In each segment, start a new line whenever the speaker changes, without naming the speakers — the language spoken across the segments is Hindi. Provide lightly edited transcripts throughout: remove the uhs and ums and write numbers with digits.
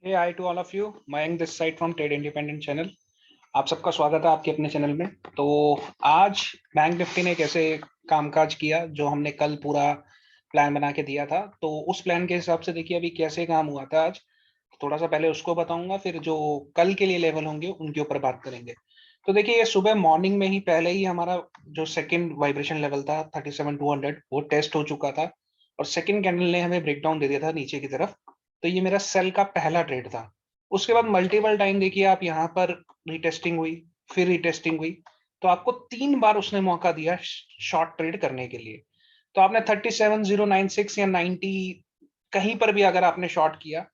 Hey hi to all of you, Mayank this side from trade independent channel. आप सबका स्वागत है आपके अपने चैनल में। तो आज बैंक निफ्टी ने कैसे कामकाज किया, जो हमने कल पूरा प्लान बना के दिया था, तो उस प्लान के हिसाब से देखिए अभी कैसे काम हुआ था आज। थोड़ा सा पहले उसको बताऊंगा, फिर जो कल के लिए लेवल होंगे उनके ऊपर बात करेंगे। तो देखिए ये सुबह मॉर्निंग में ही पहले ही हमारा जो सेकंड वाइब्रेशन लेवल था 37,200 वो टेस्ट हो चुका था, और सेकंड कैंडल ने हमें ब्रेकडाउन दे दिया था नीचे की तरफ। तो ये मेरा सेल का पहला ट्रेड था। उसके बाद मल्टीपल टाइम देखिए आप यहाँ पर रीटेस्टिंग हुई, फिर रीटेस्टिंग हुई, तो आपको 3 बार उसने मौका दिया शॉर्ट ट्रेड करने के लिए। तो आपने 37,096 या 90 कहीं पर भी अगर आपने शॉर्ट किया,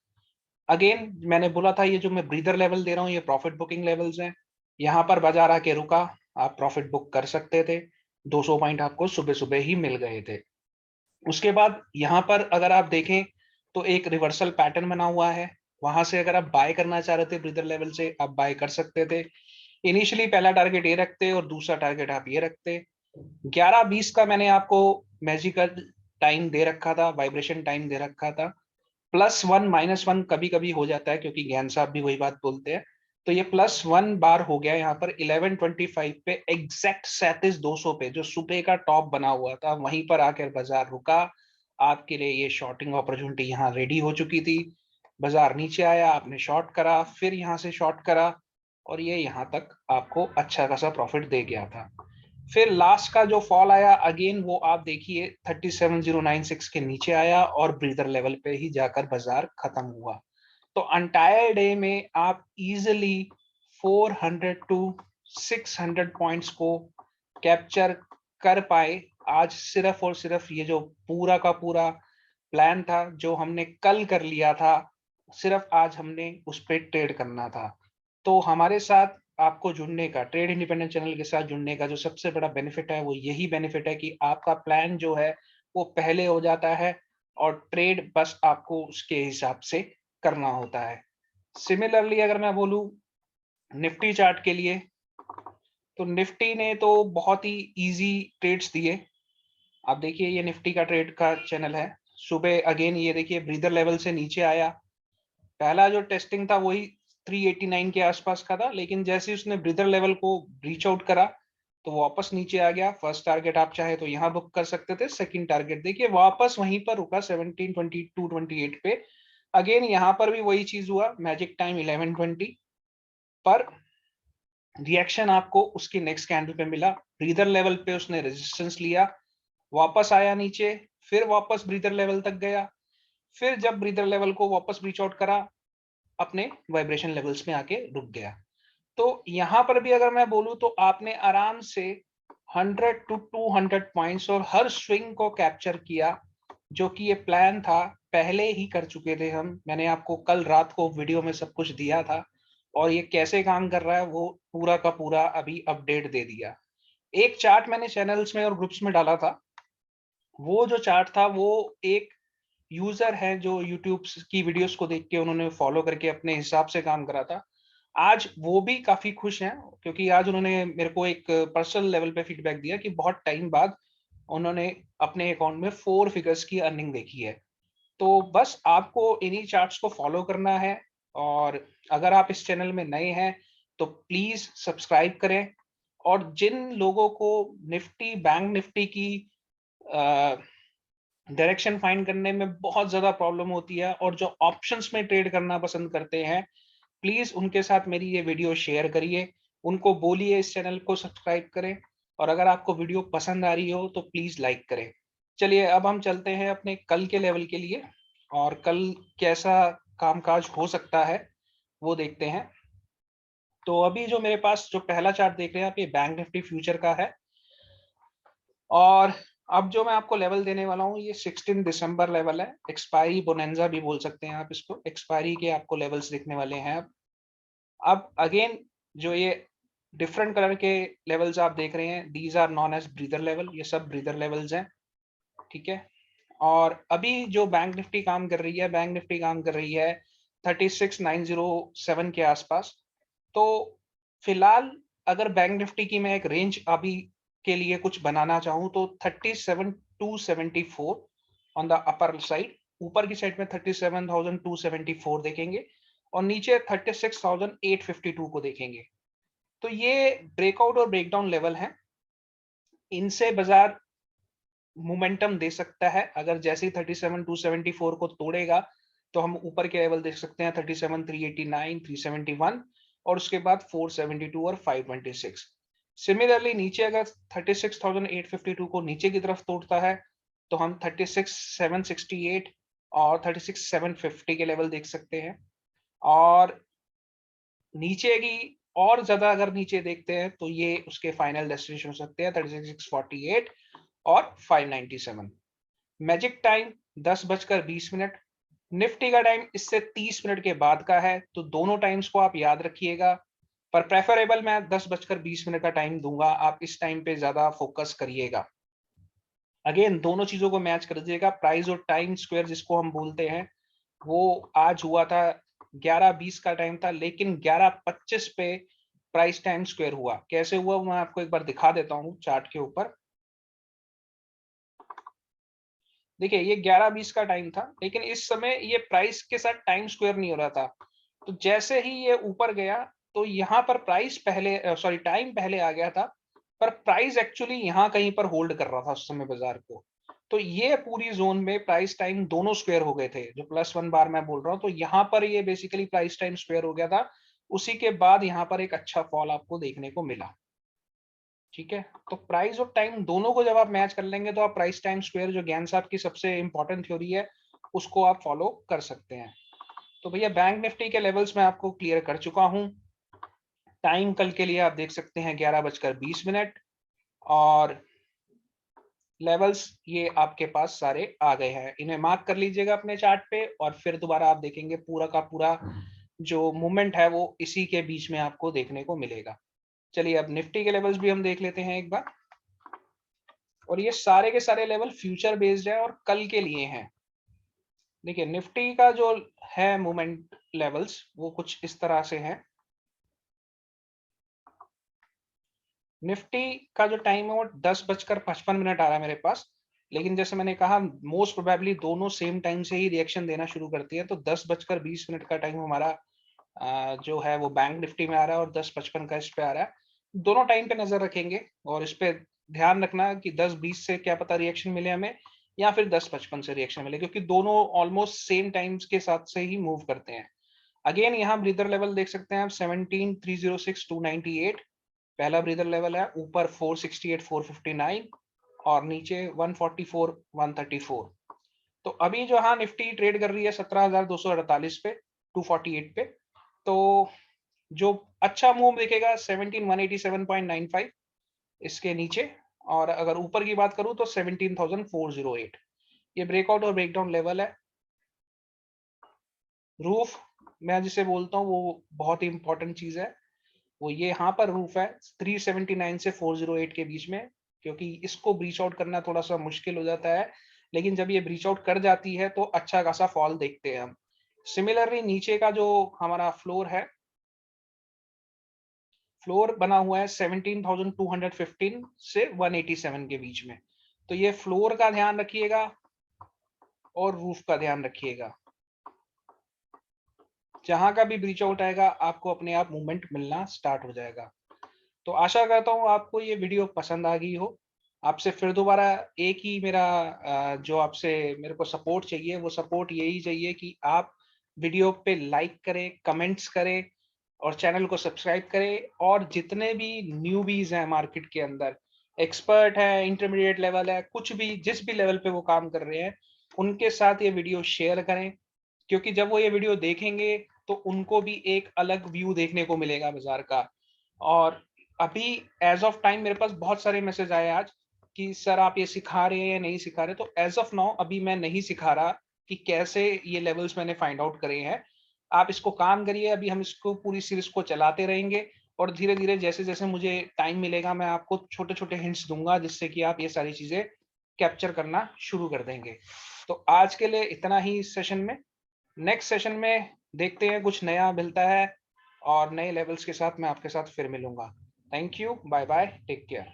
अगेन मैंने बोला था ये जो मैं ब्रीदर लेवल दे रहा हूँ ये प्रॉफिट बुकिंग लेवल्स हैं। यहाँ पर बाजार आके रुका, आप प्रॉफिट बुक कर सकते थे। 200 पॉइंट आपको सुबह सुबह ही मिल गए थे। उसके बाद यहाँ पर अगर आप देखें तो एक रिवर्सल पैटर्न बना हुआ है। वहां से अगर आप बाय करना चाह रहे थे ब्रीदर लेवल से, आप बाय कर सकते थे। इनिशियली पहला टारगेट ये रखते और दूसरा टारगेट आप ये रखते। 11:20 का मैंने आपको मैजिकल टाइम दे रखा था, वाइब्रेशन टाइम दे रखा था। +1 -1 कभी कभी हो जाता है, क्योंकि ज्ञान साहब भी वही बात बोलते हैं। तो ये +1 बार हो गया यहाँ पर 11:25 पे, एग्जैक्ट 37,200 पे जो सुबह का टॉप बना हुआ था, वहीं पर आकर बाजार रुका। आपके लिए ये शॉर्टिंग अपॉर्चुनिटी यहाँ रेडी हो चुकी थी। बाजार नीचे आया, आपने शॉर्ट करा, फिर यहाँ से शॉर्ट करा, और ये यहाँ तक आपको अच्छा खासा प्रॉफिट दे गया था। फिर लास्ट का जो फॉल आया अगेन वो आप देखिए 37,096 के नीचे आया, और ब्रीदर लेवल पे ही जाकर बाजार खत्म हुआ। तो अंटायर डे में आप इजिली 400 टू 600 पॉइंट्स को कैप्चर कर पाए। आज सिर्फ और सिर्फ ये जो पूरा का पूरा प्लान था जो हमने कल कर लिया था, सिर्फ आज हमने उस पर ट्रेड करना था। तो हमारे साथ आपको जुड़ने का, ट्रेड इंडिपेंडेंट चैनल के साथ जुड़ने का जो सबसे बड़ा बेनिफिट है वो यही बेनिफिट है कि आपका प्लान जो है वो पहले हो जाता है, और ट्रेड बस आपको उसके हिसाब से करना होता है। सिमिलरली अगर मैं बोलूं निफ्टी चार्ट के लिए, तो निफ्टी ने तो बहुत ही इजी ट्रेड्स दिए। आप देखिए ये निफ्टी का ट्रेड का चैनल है। सुबह अगेन ये देखिए ब्रीदर लेवल से नीचे आया। पहला जो टेस्टिंग था वही 389 के आसपास का था, लेकिन जैसे उसने ब्रीदर लेवल को रीच आउट करा तो वापस नीचे आ गया। फर्स्ट टारगेट आप चाहे तो यहाँ बुक कर सकते थे, सेकंड टारगेट देखिए वापस वहीं पर रुका 1722-28 पे। अगेन यहाँ पर भी वही चीज हुआ, मैजिक टाइम 11:20 पर रिएक्शन आपको उसकी नेक्स्ट कैंडल पे मिला। ब्रीदर लेवल पे उसने रेजिस्टेंस लिया, वापस आया नीचे, फिर वापस ब्रीदर लेवल तक गया, फिर जब ब्रीदर लेवल को वापस रीच आउट करा अपने वाइब्रेशन लेवल्स में आके रुक गया। तो यहाँ पर भी अगर मैं बोलूं तो आपने आराम से 100 टू 200 पॉइंट्स और हर स्विंग को कैप्चर किया, जो कि ये प्लान था पहले ही कर चुके थे हम। मैंने आपको कल रात को वीडियो में सब कुछ दिया था, और ये कैसे काम कर रहा है वो पूरा का पूरा अभी अपडेट दे दिया। एक चार्ट मैंने चैनल्स में और ग्रुप्स में डाला था। वो जो चार्ट था वो एक यूजर है जो यूट्यूब की वीडियोस को देख के उन्होंने फॉलो करके अपने हिसाब से काम करा था। आज वो भी काफी खुश हैं, क्योंकि आज उन्होंने मेरे को एक पर्सनल लेवल पे फीडबैक दिया कि बहुत टाइम बाद उन्होंने अपने अकाउंट में 4 फिगर्स की अर्निंग देखी है। तो बस आपको इन्हीं चार्ट्स को फॉलो करना है। और अगर आप इस चैनल में नए हैं तो प्लीज सब्सक्राइब करें। और जिन लोगों को निफ्टी, बैंक निफ्टी की डायरेक्शन फाइंड करने में बहुत ज्यादा प्रॉब्लम होती है, और जो ऑप्शंस में ट्रेड करना पसंद करते हैं, प्लीज उनके साथ मेरी ये वीडियो शेयर करिए। उनको बोलिए इस चैनल को सब्सक्राइब करें, और अगर आपको वीडियो पसंद आ रही हो तो प्लीज लाइक करें। चलिए अब हम चलते हैं अपने कल के लेवल के लिए, और कल कैसा कामकाज हो सकता है वो देखते हैं। तो अभी जो मेरे पास जो पहला चार्ट देख रहे हैं आप, ये बैंक निफ्टी फ्यूचर का है। और अब जो मैं आपको लेवल देने वाला हूँ ये 16 दिसंबर लेवल है, एक्सपायरी बोनेंजा भी बोल सकते हैं आप इसको। एक्सपायरी के आपको लेवल्स दिखने वाले हैं। अब अगेन जो ये डिफरेंट कलर के लेवल्स आप देख रहे हैं, these are known as breather level, ये सब ब्रीदर लेवल्स हैं, ठीक है। और अभी जो बैंक निफ्टी काम कर रही है, बैंक निफ्टी काम कर रही है 36,907 के आसपास। तो फिलहाल अगर बैंक निफ्टी की मैं एक रेंज अभी के लिए कुछ बनाना चाहूँ तो 37,274 ऑन द अपर साइड। ऊपर की साइड में 37,274 देखेंगे, और नीचे 36,852 को देखेंगे। तो ये ब्रेकआउट और ब्रेकडाउन लेवल हैं। इनसे बाजार मोमेंटम दे सकता है। अगर जैसे ही 37,274 को तोड़ेगा तो हम ऊपर के लेवल देख सकते हैं 37,389, 371 और उसके बाद 472 और 526। सिमिलरली नीचे अगर 36,852 को नीचे की तरफ तोड़ता है तो हम 36,768 और 36,750 के लेवल देख सकते हैं। और नीचे की और ज्यादा अगर नीचे देखते हैं तो ये उसके फाइनल डेस्टिनेशन हो सकते हैं 36,648 और 597। Magic time 10:20। निफ्टी का टाइम इससे 30 मिनट के बाद का है, तो दोनों टाइम्स को आप याद रखिएगा। पर प्रेफरेबल मैं 10:20 का टाइम दूंगा, आप इस टाइम पे ज्यादा फोकस करिएगा। अगेन दोनों चीजों को मैच कर दीजिएगा। प्राइस और टाइम स्क्वायर जिसको हम बोलते हैं, वो आज हुआ था 11:20 का टाइम था, लेकिन 11:25 पे प्राइस टाइम स्क्वायर हुआ। कैसे हुआ मैं आपको एक बार दिखा देता हूँ चार्ट के ऊपर। देखिए ये 11:20 का टाइम था, लेकिन इस समय ये प्राइस के साथ टाइम स्क्वायर नहीं हो रहा था। तो जैसे ही ये ऊपर गया तो यहाँ पर प्राइस पहले टाइम पहले आ गया था, पर प्राइस एक्चुअली यहाँ कहीं पर होल्ड कर रहा था उस समय बाजार को। तो ये पूरी जोन में प्राइस टाइम दोनों स्क्वायर हो गए थे, जो +1 बार मैं बोल रहा हूँ। तो यहाँ पर ये बेसिकली प्राइस टाइम स्क्वायर हो गया था। उसी के बाद यहाँ पर एक अच्छा फॉल आपको देखने को मिला। ठीक है, तो प्राइस और टाइम दोनों को जब आप मैच कर लेंगे तो आप प्राइस टाइम स्क्वायर, जो ज्ञान साहब की सबसे इंपॉर्टेंट थ्योरी है, उसको आप फॉलो कर सकते हैं। तो भैया बैंक निफ्टी के लेवल्स मैं आपको क्लियर कर चुका हूं। टाइम कल के लिए आप देख सकते हैं 11:20 और लेवल्स ये आपके पास सारे आ गए हैं। इन्हें मार्क कर लीजिएगा अपने चार्ट पे और फिर दोबारा आप देखेंगे पूरा का पूरा जो मूवमेंट है वो इसी के बीच में आपको देखने को मिलेगा। चलिए अब निफ्टी के लेवल्स भी हम देख लेते हैं एक बार। और ये सारे के सारे लेवल फ्यूचर बेस्ड है और कल के लिए हैं। देखिए निफ्टी का जो है मूवमेंट लेवल्स वो कुछ इस तरह से है। निफ्टी का जो टाइम है वो 10:55 आ रहा है मेरे पास, लेकिन जैसे मैंने कहा मोस्ट प्रोबेबली दोनों सेम टाइम से ही रिएक्शन देना शुरू करती है। तो 10:20 का टाइम हमारा जो है वो बैंक निफ्टी में आ रहा है और 10:55 का इस पे आ रहा है। दोनों टाइम पे नजर रखेंगे और इस पे ध्यान रखना कि 10:20 से क्या पता रिएक्शन मिले हमें, या फिर 10:55 से रिएक्शन मिले, क्योंकि दोनों ऑलमोस्ट सेम टाइम्स के साथ से ही मूव करते हैं। अगेन यहाँ ब्रीदर लेवल देख सकते हैं आप 17,306,298 पहला ब्रीदर लेवल है। ऊपर 468, 459 और नीचे 144, 134। तो अभी जो हाँ निफ्टी ट्रेड कर रही है 17,248 पे, 248 पे। तो जो अच्छा मूव दिखेगा 17,187.95 इसके नीचे, और अगर ऊपर की बात करूं तो 17,408। ये ब्रेकआउट और ब्रेकडाउन लेवल है। रूफ मैं जिसे बोलता हूँ वो बहुत ही इंपॉर्टेंट चीज है। वो ये यहाँ पर रूफ है 379 से 408 के बीच में, क्योंकि इसको ब्रीच आउट करना थोड़ा सा मुश्किल हो जाता है, लेकिन जब ये ब्रीच आउट कर जाती है तो अच्छा खासा फॉल देखते हैं हम। सिमिलरली नीचे का जो हमारा फ्लोर है, फ्लोर बना हुआ है 17,215 से 187 के बीच में। तो ये फ्लोर का ध्यान रखिएगा और रूफ का ध्यान रखिएगा। जहां का भी ब्रीच आउट आएगा आपको अपने आप मूवमेंट मिलना स्टार्ट हो जाएगा। तो आशा करता हूँ आपको ये वीडियो पसंद आ गई हो। आपसे फिर दोबारा एक ही मेरा जो आपसे मेरे को सपोर्ट चाहिए, वो सपोर्ट यही चाहिए कि आप वीडियो पे लाइक करें, कमेंट्स करें और चैनल को सब्सक्राइब करें। और जितने भी न्यूबीज हैं मार्केट के अंदर, एक्सपर्ट है, इंटरमीडिएट लेवल है, कुछ भी जिस भी लेवल पे वो काम कर रहे हैं, उनके साथ ये वीडियो शेयर करें। क्योंकि जब वो ये वीडियो देखेंगे तो उनको भी एक अलग व्यू देखने को मिलेगा बाजार का। और अभी एज ऑफ टाइम मेरे पास बहुत सारे मैसेज आए आज कि सर आप ये सिखा रहे हैं या नहीं सिखा रहे। तो एज ऑफ नाउ अभी मैं नहीं सिखा रहा कि कैसे ये लेवल्स मैंने फाइंड आउट करे हैं। आप इसको काम करिए, अभी हम इसको पूरी सीरीज को चलाते रहेंगे और धीरे धीरे जैसे जैसे मुझे टाइम मिलेगा मैं आपको छोटे छोटे हिंट्स दूंगा, जिससे कि आप ये सारी चीजें कैप्चर करना शुरू कर देंगे। तो आज के लिए इतना ही इस सेशन में। नेक्स्ट सेशन में देखते हैं कुछ नया मिलता है और नए लेवल्स के साथ मैं आपके साथ फिर मिलूंगा। Thank you, bye bye, take care.